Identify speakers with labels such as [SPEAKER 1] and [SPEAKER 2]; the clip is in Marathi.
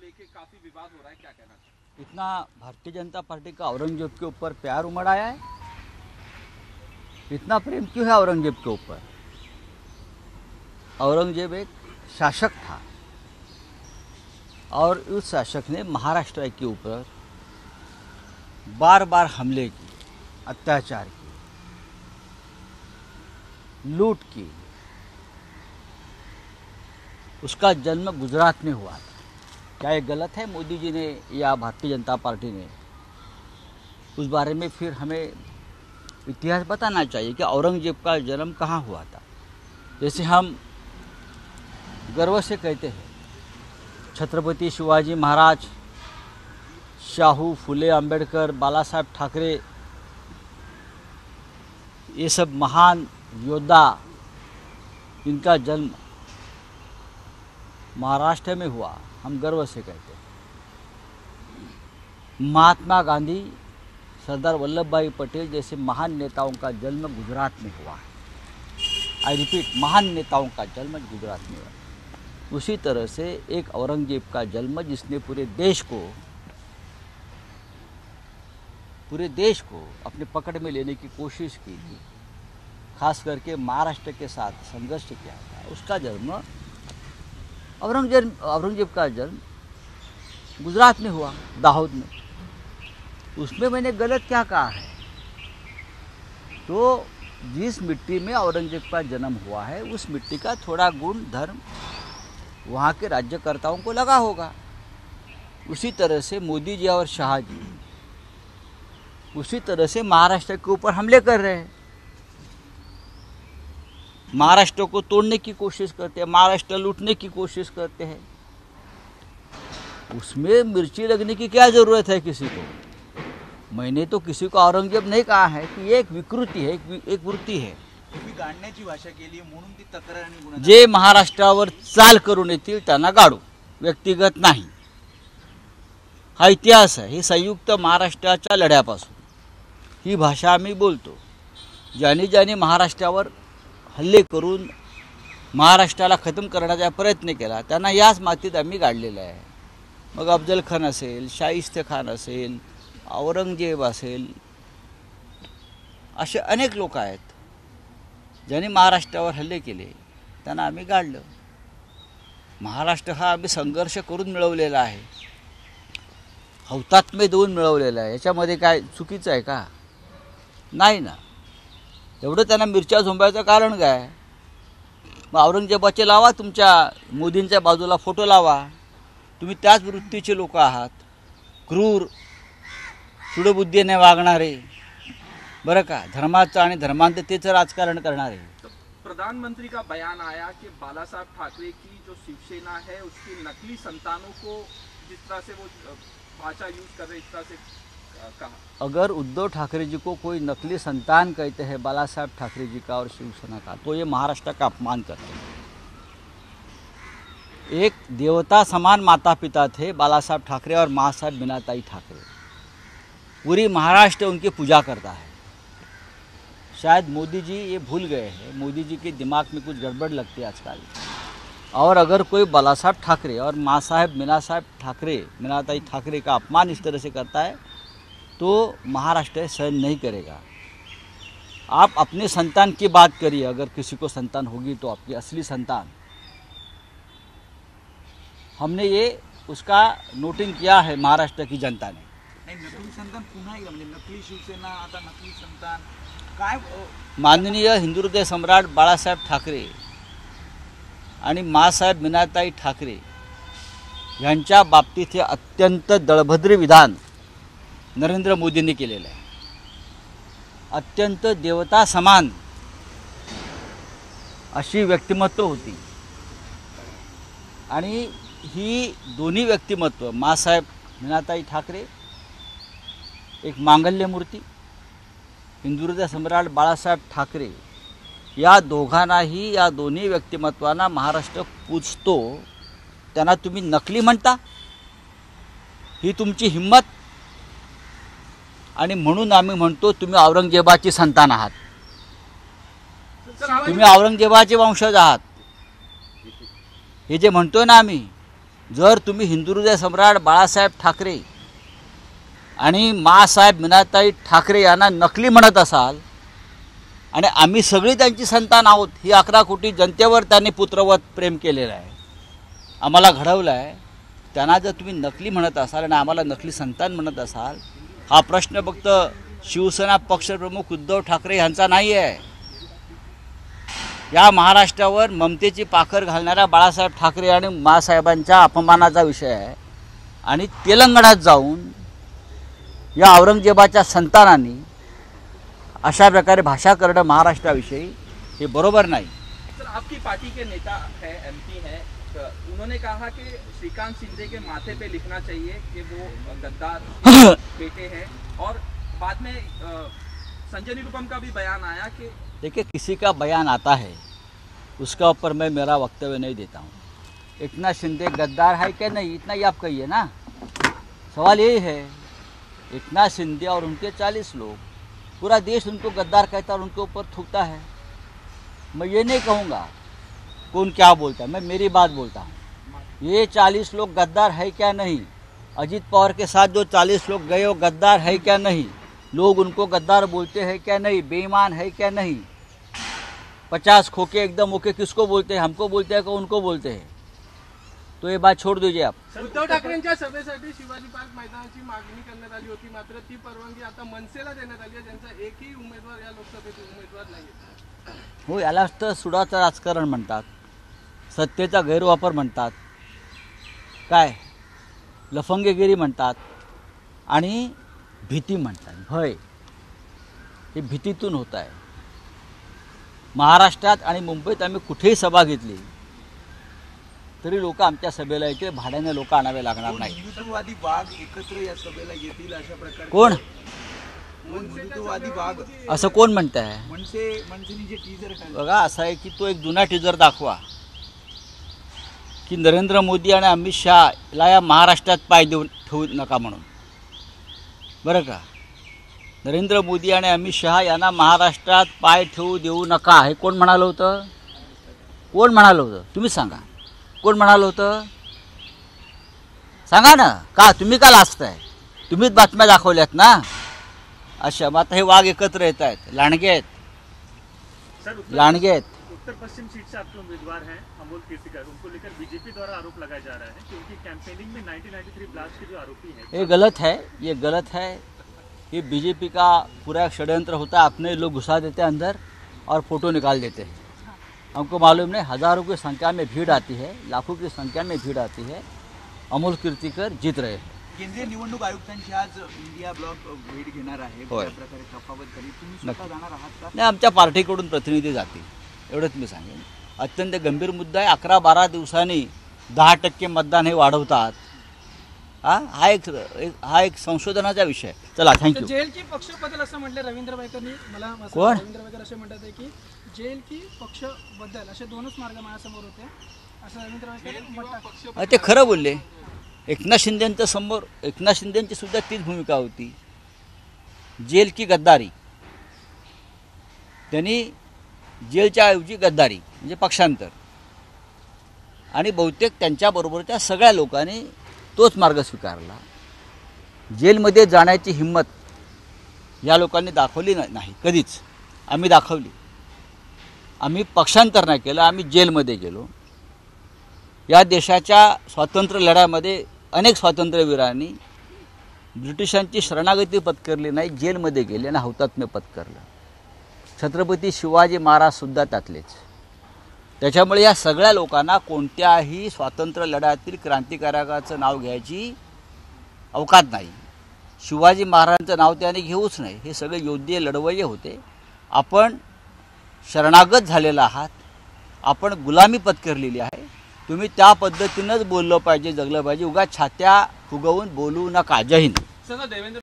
[SPEAKER 1] लेके काफी विवाद हो रहा है, क्या कहना चाहिए?
[SPEAKER 2] इतना भारतीय जनता पार्टी का औरंगजेब के ऊपर प्यार उमड़ आया है? इतना प्रेम क्यों है औरंगजेब के ऊपर? औरंगजेब एक शासक था और उस शासक ने महाराष्ट्र के ऊपर बार बार हमले किए, अत्याचार किए, लूट की। उसका जन्म गुजरात में हुआ था। क्या ये गलत है मोदी जी ने या भारतीय जनता पार्टी ने? उस बारे में फिर हमें इतिहास बताना चाहिए कि औरंगजेब का जन्म कहाँ हुआ था। जैसे हम गर्व से कहते हैं छत्रपति शिवाजी महाराज, शाहू फुले अंबेडकर, बाला साहब ठाकरे, ये सब महान योद्धा इनका जन्म महाराष्ट्र में हुआ, हम गर्व से कहते हैं। महात्मा गांधी, सरदार वल्लभ भाई पटेल जैसे महान नेताओं का जन्म गुजरात में हुआ है। आई रिपीट, महान नेताओं का जन्म गुजरात में हुआ। उसी तरह से एक औरंगजेब का जन्म जिसने पूरे देश को अपने पकड़ में लेने की कोशिश की थी, खास करके महाराष्ट्र के साथ संघर्ष किया था, उसका जन्म औरंगजेब का जन्म गुजरात में हुआ, दाहोद में। उसमें मैंने गलत क्या कहा है? तो जिस मिट्टी में औरंगजेब का जन्म हुआ है उस मिट्टी का थोड़ा गुण धर्म वहाँ के राज्यकर्ताओं को लगा होगा। उसी तरह से मोदी जी और शाह जी उसी तरह से महाराष्ट्र के ऊपर हमले कर रहे हैं, महाराष्ट्र को तोड़ने की कोशिश करते हैं, महाराष्ट्र लूटने की कोशिश करते हैं। उसमें मिर्ची लगने की क्या जरूरत है किसी को? मैंने तो किसी को औरंगजेब नहीं कहा है कि ये एक विकृति है, एक वृत्ती है।
[SPEAKER 3] तुम्ही गाडण्याची भाषा केली म्हणून ती तक्रार आणि गुन्हा
[SPEAKER 2] जे महाराष्ट्रावर चाल करून येतील त्यांना गाडू, व्यक्तिगत नाही। हा इतिहास आहे। ही संयुक्त महाराष्ट्राच्या लढ्यापासून ही भाषा आम्ही बोलतो। ज्यांनी ज्यांनी महाराष्ट्रावर हल्ले करून महाराष्ट्राला खतम करण्याचा प्रयत्न केला त्यांना याच मातीत आम्ही गाडलेलं आहे। मग अफजल खान असेल, शाहिस्ते खान असेल, औरंगजेब असेल, असे अनेक लोक आहेत ज्यांनी महाराष्ट्रावर हल्ले केले, त्यांना आम्ही गाडलं। महाराष्ट्र हा आम्ही संघर्ष करून मिळवलेला आहे, हौतात्म्य देऊन मिळवलेला आहे। याच्यामध्ये काय चुकीचं आहे का? नाही ना। एवढं त्यांना मिरच्या झोंबायचं कारण काय? मग औरंगजेबाचे लावा, तुमच्या मोदींच्या बाजूला फोटो लावा। तुम्ही त्याच वृत्तीचे लोक आहात, क्रूर, सुडबुद्धीने वागणारे, बरं का, धर्माचं आणि धर्मांधतेचं राजकारण करणारे।
[SPEAKER 1] तो प्रधानमंत्री का बयान आया कि बाला साहब ठाकरे की जो शिवसेना है उसकी नकली संतानों को जिस तरह से वो भाषा यूज कर रहे, इस तरह से कहा।
[SPEAKER 2] अगर उद्धव ठाकरे जी को कोई नकली संतान कहते हैं बाला साहब ठाकरे जी का और शिवसेना का, तो ये महाराष्ट्र का अपमान करते हैं। एक देवता समान माता पिता थे बाला साहब ठाकरे और माँ साहब मीनाताई ठाकरे। पूरी महाराष्ट्र उनकी पूजा करता है। शायद मोदी जी ये भूल गए हैं, मोदी जी के दिमाग में कुछ गड़बड़ लगती है आजकल। और अगर कोई बाला साहब ठाकरे और माँ साहब मीनाताई ठाकरे का अपमान इस तरह से करता है तो महाराष्ट्र सहन नहीं करेगा। आप अपने संतान की बात करिए, अगर किसी को संतान होगी तो आपकी असली संतान। हमने ये उसका नोटिंग किया है महाराष्ट्र की जनता ने।
[SPEAKER 3] नाही, नकली संतान पुन्हा एकदा म्हणजे नकली शिवसेना, आता नकली संतान काय?
[SPEAKER 2] माननीय हिंदुहृदय सम्राट बाळासाहेब ठाकरे आणि माँसाहेब मीनाताई ठाकरे यांच्या बाबतीत हे अत्यंत दळभद्र विधान नरेंद्र मोदींनी केलेलं आहे। अत्यंत देवता समान अशी व्यक्तिमत्व होती आणि ही दोन्ही व्यक्तिमत्व, माँसाहेब मीनाताई ठाकरे एक मांगल्य मूर्ती, हिंदुहृदय सम्राट बाळासाहेब ठाकरे, या दोघांनाही, या दोन्ही व्यक्तिमत्वांना महाराष्ट्र पूजतो। त्यांना तुम्ही नकली म्हणता? ही तुमची हिम्मत? आणि म्हणून आम्ही म्हणतो तुम्ही औरंगजेबाची संतान आहात, तुम्ही औरंगजेबाचे वंशज आहात। हे जे म्हणतोय ना आम्ही, जर तुम्ही हिंदुहृदय सम्राट बाळासाहेब ठाकरे आणि माँसाहेब मीनाताई ठाकरे यांना नकली म्हणत असाल आणि आम्ही सगळी त्यांची संतान आहोत, ही 11 कोटी जनतेवर त्यांनी पुत्रवत प्रेम केलेलं आहे, आम्हाला घडवलं आहे, त्यांना जर तुम्ही नकली म्हणत असाल आणि आम्हाला नकली संतान म्हणत असाल, हा प्रश्न फक्त शिवसेना पक्षप्रमुख उद्धव ठाकरे यांचा नाही आहे. या महाराष्ट्रावर ममतेची पाखर घालणाऱ्या बाळासाहेब ठाकरे आणि माँसाहेबांच्या अपमानाचा विषय आहे. आणि तेलंगणात जाऊन या औरंगजेबाच्या संतानांनी अशा प्रकारे भाषा करणं महाराष्ट्राविषयी हे बरोबर नाही.
[SPEAKER 1] सर, आपकी पार्टी के नेता है, एमपी है, तो उन्होंने कहा कि श्रीकांत शिंदे के माथे पे लिखना चाहिए कि वो गद्दार बेटे हैं, और बाद में संजय निरुपम का भी बयान आया कि
[SPEAKER 2] देखिए, किसी का बयान आता है उसका ऊपर मैं मेरा वक्तव्य नहीं देता हूँ. एकनाथ शिंदे गद्दार है क्या नहीं, इतना ही आप कहिए ना. सवाल यही है, एकनाथ शिंदे और उनके 40 लोग, पूरा देश उनको गद्दार कहता है और उनके ऊपर थूकता है. मैं ये नहीं कहूँगा कौन क्या बोलता है, मैं मेरी बात बोलता हूँ. ये 40 लोग गद्दार है क्या नहीं, अजीत पवार के साथ जो 40 लोग गए वो गद्दार है क्या नहीं, लोग उनको गद्दार बोलते हैं क्या नहीं, बेईमान है क्या नहीं. 50 खोके एकदम ओके किसको बोलते हैं, हमको बोलते हैं कि उनको बोलते हैं. तो ये बात छोड़ दीजिए आप.
[SPEAKER 4] उद्धव ठाकरेंच्या सभेसाठी शिवाजी पार्क मैदानाची मागणी करण्यात आली होती, मात्र ती परवानगी आता मनसेला देण्यात आली आहे, ज्यांचा एकही उमेदवार या लोकसभेचे उमेदवार नाही.
[SPEAKER 2] हो, यालाच तर सुडाचं राजकारण म्हणतात, सत्तेचा गैरवापर म्हणतात, काय लफंगेगिरी म्हणतात आणि भीती म्हणतात. भय हे भीतीतून होत आहे. महाराष्ट्रात आणि मुंबईत आम्ही कुठेही सभा घेतली तरी लोक आमच्या सभेला येते, भाड्याने लोक आणावे लागणार नाही.
[SPEAKER 3] हिंदुत्ववादी वाघ एकत्र या सभेला येतील अशा प्रकारे
[SPEAKER 2] कोण
[SPEAKER 3] हिंदुत्ववादी वाघ
[SPEAKER 2] असं कोण म्हणत आहे?
[SPEAKER 3] मनसेने जे टीजर काढलं,
[SPEAKER 2] बघा, असं आहे की तो एक जुना टीजर दाखवा की नरेंद्र मोदी आणि अमित शहाला या महाराष्ट्रात पाय ठेवू नका म्हणून. बरं का, नरेंद्र मोदी आणि अमित शहा यांना महाराष्ट्रात पाय ठेवू देऊ नका हे कोण म्हणालं होतं? कोण म्हणालं होतं तुम्ही सांगा, कोण म्हणालं होतं सांगा ना. का तुम्ही का लाजताय? तुम्हीच बातम्या दाखवल्यात ना. अच्छा, मग आता हे वाघ एकत्र येत आहेत, लांडगे आहेत, लांडगे आहेत.
[SPEAKER 5] उत्तर पश्चिम सीट से आपके उम्मीदवार हैं अमोल कीर्तिकर, उनको लेकर बीजेपी द्वारा आरोप लगाया जा रहा है कि उनकी कैंपेनिंग में 1993 ब्लास्ट के जो आरोपी हैं,
[SPEAKER 2] ये गलत है, ये गलत है. ये बीजेपी का पूरा एक षड्यंत्र होता है. अपने लोग घुसा देते हैं अंदर और फोटो निकाल देते हैं. हमको मालूम नहीं, हज़ारों की संख्या में भीड़ आती है, लाखों की संख्या में भीड़ आती है. अमोल कीर्तिकर जीत रहे हैं.
[SPEAKER 3] केंद्रीय निवडणूक आयुक्तांची आज इंडिया ब्लॉक भेट घेणार आहे.
[SPEAKER 2] होय.
[SPEAKER 3] त्या प्रकारे तफावत झाली. तुम्ही स्वतः जाणार आहात का?
[SPEAKER 2] नाही, आमच्या पार्टीकडून प्रतिनिधी जातील, एवढंच मी सांगेन. अत्यंत गंभीर मुद्दा आहे. 11-12 दिवसांनी 10% मतदान हे वाढवतात. हा एक संशोधनाचा विषय आहे. चला, थँक्यू.
[SPEAKER 4] जेल की पक्ष बदल असं म्हटलं रवींद्र वायकरनी. मला
[SPEAKER 2] कोण?
[SPEAKER 4] रवींद्र वायकर असे म्हणतात आहे की जेल की पक्ष बदल असे दोनच मार्ग माझ्यासमोर होते, असं रवींद्र वायकर म्हणतात.
[SPEAKER 2] ते खरं बोलले. एकनाथ शिंदेंची सुद्धा तीच भूमिका होती, जेल की गद्दारी. त्यांनी जेलच्या ऐवजी गद्दारी म्हणजे पक्षांतर, आणि बहुतेक त्यांच्याबरोबरच्या सगळ्या लोकांनी तोच मार्ग स्वीकारला. जेलमध्ये जाण्याची हिंमत या लोकांनी दाखवली नाही कधीच. आम्ही दाखवली. आम्ही पक्षांतर नाही केलं, आम्ही जेलमध्ये गेलो. या देशाच्या स्वातंत्र्य लढ्यामध्ये अनेक स्वातंत्र्यवीरांनी ब्रिटिशांची शरणागती पत्करली नाही, जेलमध्ये गेले आणि हौतात्म्य पत्करलं. छत्रपती शिवाजी महाराजसुद्धा त्यातलेच. त्याच्यामुळे या सगळ्या लोकांना कोणत्याही स्वातंत्र्य लढ्यातील क्रांतिकारकाचं नाव घ्यायची अवकात नाही. शिवाजी महाराजांचं नाव त्याने घेऊच नाही. हे सगळे योद्धे लढवय्ये होते. आपण शरणागत झालेला आहात, आपण गुलामी पत्करलेली आहे. तुम्ही त्या पद्धतीनंच बोललं पाहिजे, जगलं पाहिजे. उगाच छात्या फुगवून बोलू नका. जय हिंद.
[SPEAKER 1] सर, देवेंद्र